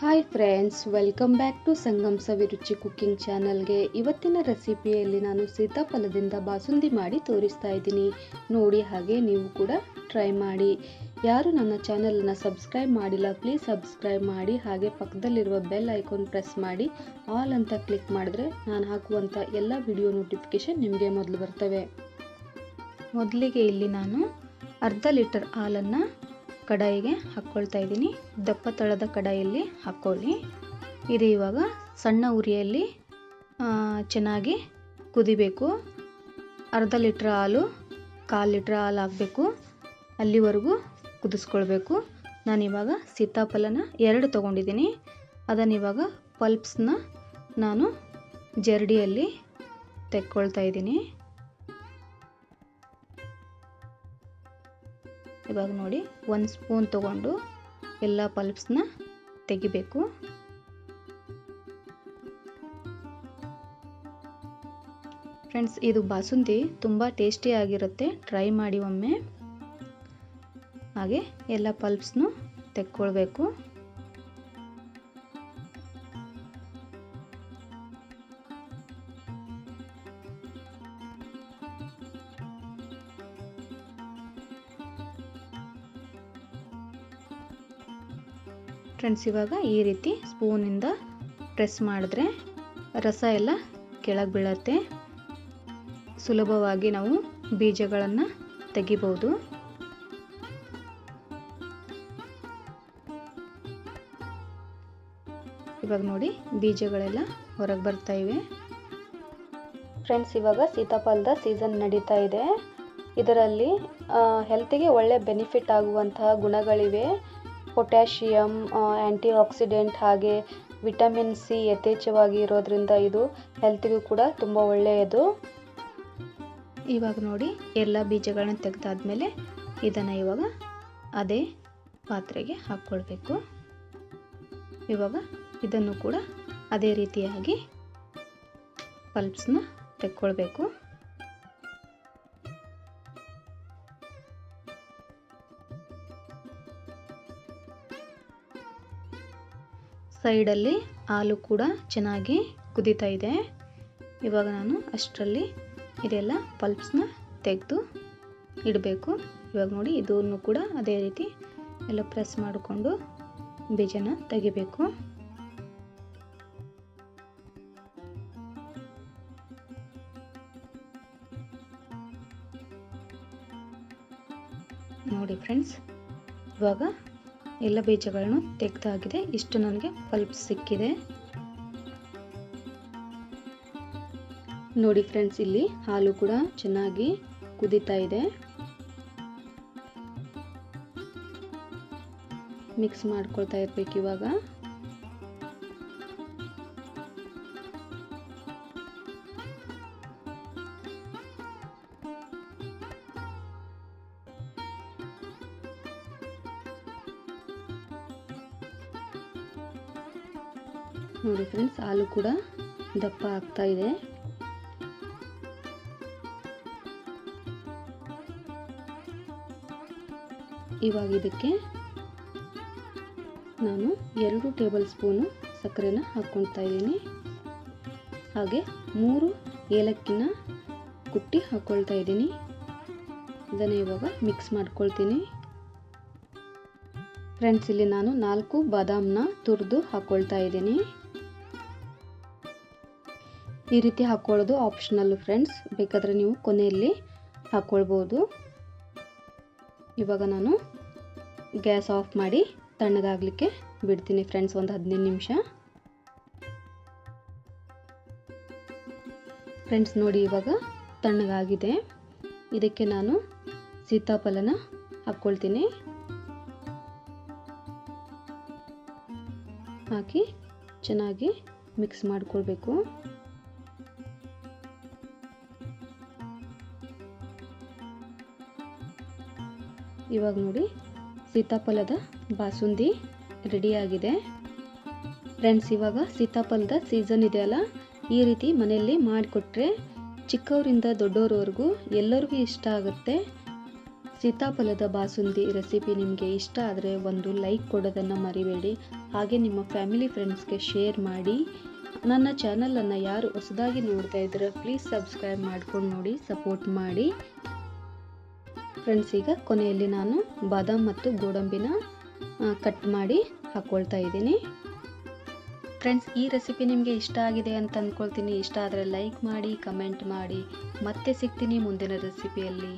Hi friends, welcome back to Sangamsaviruchi cooking ಚಾನಲ್ಗೆ. ಇವತ್ತಿನ ರೆಸಿಪಿಯಲ್ಲಿ ನಾನು ಸೀತಾಫಲದಿಂದ ಬಾಸುಂದಿ ಮಾಡಿ ತೋರಿಸ್ತಾ ಇದ್ದೀನಿ. ನೋಡಿ, ಹಾಗೆ ನೀವು ಕೂಡ ಟ್ರೈ ಮಾಡಿ. ಯಾರು ನನ್ನ ಚಾನಲನ್ನು ಸಬ್ಸ್ಕ್ರೈಬ್ ಮಾಡಿಲ್ಲ, ಪ್ಲೀಸ್ ಸಬ್ಸ್ಕ್ರೈಬ್ ಮಾಡಿ. ಹಾಗೆ ಪಕ್ಕದಲ್ಲಿರುವ ಬೆಲ್ ಐಕಾನ್ ಪ್ರೆಸ್ ಮಾಡಿ ಆಲ್ ಅಂತ ಕ್ಲಿಕ್ ಮಾಡಿದ್ರೆ ನಾನು ಹಾಕುವಂಥ ಎಲ್ಲ ವಿಡಿಯೋ ನೋಟಿಫಿಕೇಷನ್ ನಿಮಗೆ ಮೊದಲು ಬರ್ತವೆ. ಮೊದಲಿಗೆ ಇಲ್ಲಿ ನಾನು ಅರ್ಧ ಲೀಟರ್ ಹಾಲನ್ನು ಕಡಾಯಿಗೆ ಹಾಕ್ಕೊಳ್ತಾ ಇದ್ದೀನಿ. ದಪ್ಪ ತಳದ ಕಡಾಯಿಯಲ್ಲಿ ಹಾಕ್ಕೊಳ್ಳಿ. ಇದು ಇವಾಗ ಸಣ್ಣ ಉರಿಯಲ್ಲಿ ಚೆನ್ನಾಗಿ ಕುದಿಬೇಕು. ಅರ್ಧ ಲೀಟ್ರ್ ಹಾಲು 1/4 ಲೀಟ್ರ್ ಹಾಲು ಹಾಕಬೇಕು. ಅಲ್ಲಿವರೆಗೂ ಕುದಿಸ್ಕೊಳ್ಬೇಕು. ನಾನಿವಾಗ ಸೀತಾಫಲನ 2 ತೊಗೊಂಡಿದ್ದೀನಿ. ಅದನ್ನಿವಾಗ ಪಲ್ಪ್ಸ್ನ ನಾನು ಜರಡಿಯಲ್ಲಿ ತೆಕ್ಕೊಳ್ತಾ ಇದ್ದೀನಿ. ಇವಾಗ ನೋಡಿ, 1 ಸ್ಪೂನ್ ತಗೊಂಡು ಎಲ್ಲ ಪಲ್ಪ್ಸ್ನ ತೆಗಿಬೇಕು. ಫ್ರೆಂಡ್ಸ್, ಇದು ಬಾಸುಂದಿ ತುಂಬ ಟೇಸ್ಟಿಯಾಗಿರುತ್ತೆ. ಟ್ರೈ ಮಾಡಿ ಒಮ್ಮೆ. ಹಾಗೆ ಎಲ್ಲ ಪಲ್ಪ್ಸ್ನು ತೆಕ್ಕೊಳ್ಬೇಕು. ಫ್ರೆಂಡ್ಸ್, ಇವಾಗ ಈ ರೀತಿ ಸ್ಪೂನಿಂದ ಪ್ರೆಸ್ ಮಾಡಿದ್ರೆ ರಸ ಎಲ್ಲ ಕೆಳಗೆ ಬೀಳುತ್ತೆ. ಸುಲಭವಾಗಿ ನಾವು ಬೀಜಗಳನ್ನು ತೆಗಿಬಹುದು. ಇವಾಗ ನೋಡಿ, ಬೀಜಗಳೆಲ್ಲ ಹೊರಗೆ ಬರ್ತಾ ಇವೆ. ಫ್ರೆಂಡ್ಸ್, ಇವಾಗ ಸೀತಾಫಲದ ಸೀಸನ್ ನಡೀತಾ ಇದೆ. ಇದರಲ್ಲಿ ಹೆಲ್ತಿಗೆ ಒಳ್ಳೆ ಬೆನಿಫಿಟ್ ಆಗುವಂತಹ ಗುಣಗಳಿವೆ. ಪೊಟ್ಯಾಷಿಯಮ್, ಆ್ಯಂಟಿ ಆಕ್ಸಿಡೆಂಟ್ ಹಾಗೆ ವಿಟಮಿನ್ ಸಿ ಯಥೇಚ್ಛವಾಗಿ ಇರೋದ್ರಿಂದ ಇದು ಹೆಲ್ತಿಗೂ ಕೂಡ ತುಂಬ ಒಳ್ಳೆಯದು. ಇವಾಗ ನೋಡಿ, ಎಲ್ಲ ಬೀಜಗಳನ್ನ ತೆಗೆದಾದ್ಮೇಲೆ ಇದನ್ನು ಇವಾಗ ಅದೇ ಪಾತ್ರೆಗೆ ಹಾಕ್ಕೊಳ್ಬೇಕು. ಇವಾಗ ಇದನ್ನು ಕೂಡ ಅದೇ ರೀತಿಯಾಗಿ ಪಲ್ಪ್ಸ್ನ ತೆಕ್ಕೊಳ್ಬೇಕು. ಸೈಡಲ್ಲಿ ಹಾಲು ಕೂಡ ಚೆನ್ನಾಗಿ ಕುದೀತಾ ಇದೆ. ಇವಾಗ ನಾನು ಅಷ್ಟರಲ್ಲಿ ಇದೆಲ್ಲ ಪಲ್ಪ್ಸ್ನ ತೆಗೆದು ಇಡಬೇಕು. ಇವಾಗ ನೋಡಿ, ಇದನ್ನು ಕೂಡ ಅದೇ ರೀತಿ ಎಲ್ಲ ಪ್ರೆಸ್ ಮಾಡಿಕೊಂಡು ಬೀಜನ ತೆಗಿಬೇಕು. ನೋಡಿ ಫ್ರೆಂಡ್ಸ್, ಇವಾಗ ಎಲ್ಲ ಬೀಜಗಳನ್ನು ತೆಗೆದಾಗಿದೆ. ಇಷ್ಟು ನನಗೆ ಪಲ್ಪ್ ಸಿಕ್ಕಿದೆ. ನೋಡಿ ಫ್ರೆಂಡ್ಸ್, ಇಲ್ಲಿ ಹಾಲು ಕೂಡ ಚೆನ್ನಾಗಿ ಕುದೀತಾ ಇದೆ. ಮಿಕ್ಸ್ ಮಾಡ್ಕೊಳ್ತಾ ಇರ್ಬೇಕು ಇವಾಗ. ನೋಡಿ ಫ್ರೆಂಡ್ಸ್, ಹಾಲು ಕೂಡ ದಪ್ಪ ಆಗ್ತಾ ಇದೆ. ಇವಾಗ ಇದಕ್ಕೆ ನಾನು 2 ಟೇಬಲ್ ಸ್ಪೂನು ಸಕ್ಕರೆನ ಹಾಕ್ಕೊಳ್ತಾ ಇದ್ದೀನಿ. ಹಾಗೆ 3 ಏಲಕ್ಕಿನ ಕುಟ್ಟಿ ಹಾಕ್ಕೊಳ್ತಾ ಇದ್ದೀನಿ. ಇದನ್ನು ಇವಾಗ ಮಿಕ್ಸ್ ಮಾಡ್ಕೊಳ್ತೀನಿ. ಫ್ರೆಂಡ್ಸ್, ಇಲ್ಲಿ ನಾನು 4 ಬಾದಾಮನ್ನ ತುರಿದು ಹಾಕ್ಕೊಳ್ತಾ ಇದ್ದೀನಿ. ಈ ರೀತಿ ಹಾಕ್ಕೊಳ್ಳೋದು ಆಪ್ಷನಲ್ ಫ್ರೆಂಡ್ಸ್, ಬೇಕಾದರೆ ನೀವು ಕೊನೆಯಲ್ಲಿ ಹಾಕ್ಕೊಳ್ಬೋದು. ಇವಾಗ ನಾನು ಗ್ಯಾಸ್ ಆಫ್ ಮಾಡಿ ತಣ್ಣಗಾಗಲಿಕ್ಕೆ ಬಿಡ್ತೀನಿ ಫ್ರೆಂಡ್ಸ್, ಒಂದು 15 ನಿಮಿಷ. ಫ್ರೆಂಡ್ಸ್ ನೋಡಿ, ಇವಾಗ ತಣ್ಣಗಾಗಿದೆ. ಇದಕ್ಕೆ ನಾನು ಸೀತಾಫಲನ ಹಾಕ್ಕೊಳ್ತೀನಿ. ಹಾಕಿ ಚೆನ್ನಾಗಿ ಮಿಕ್ಸ್ ಮಾಡಿಕೊಳ್ಬೇಕು. ಇವಾಗ ನೋಡಿ, ಸೀತಾಫಲದ ಬಾಸುಂದಿ ರೆಡಿಯಾಗಿದೆ. ಫ್ರೆಂಡ್ಸ್, ಇವಾಗ ಸೀತಾಫಲದ ಸೀಸನ್ ಇದೆಯಲ್ಲ, ಈ ರೀತಿ ಮನೆಯಲ್ಲಿ ಮಾಡಿಕೊಟ್ರೆ ಚಿಕ್ಕವರಿಂದ ದೊಡ್ಡವರವರೆಗೂ ಎಲ್ಲರಿಗೂ ಇಷ್ಟ ಆಗುತ್ತೆ. ಸೀತಾಫಲದ ಬಾಸುಂದಿ ರೆಸಿಪಿ ನಿಮಗೆ ಇಷ್ಟ ಆದರೆ ಒಂದು ಲೈಕ್ ಕೊಡೋದನ್ನು ಮರಿಬೇಡಿ. ಹಾಗೆ ನಿಮ್ಮ ಫ್ಯಾಮಿಲಿ ಫ್ರೆಂಡ್ಸ್ಗೆ ಶೇರ್ ಮಾಡಿ. ನನ್ನ ಚಾನಲನ್ನು ಯಾರು ಹೊಸದಾಗಿ ನೋಡ್ತಾ ಇದ್ದೀರ ಪ್ಲೀಸ್ ಸಬ್ಸ್ಕ್ರೈಬ್ ಮಾಡ್ಕೊಂಡು ನೋಡಿ, ಸಪೋರ್ಟ್ ಮಾಡಿ ಫ್ರೆಂಡ್ಸ್. ಈಗ ಕೊನೆಯಲ್ಲಿ ನಾನು ಬಾದಾಮ್ ಮತ್ತು ಗೋಡಂಬಿನ ಕಟ್ ಮಾಡಿ ಹಾಕ್ಕೊಳ್ತಾ ಇದ್ದೀನಿ ಫ್ರೆಂಡ್ಸ್. ಈ ರೆಸಿಪಿ ನಿಮಗೆ ಇಷ್ಟ ಆಗಿದೆ ಅಂತ ಅಂದ್ಕೊಳ್ತೀನಿ. ಇಷ್ಟ ಆದರೆ ಲೈಕ್ ಮಾಡಿ, ಕಮೆಂಟ್ ಮಾಡಿ. ಮತ್ತೆ ಸಿಗ್ತೀನಿ ಮುಂದಿನ ರೆಸಿಪಿಯಲ್ಲಿ.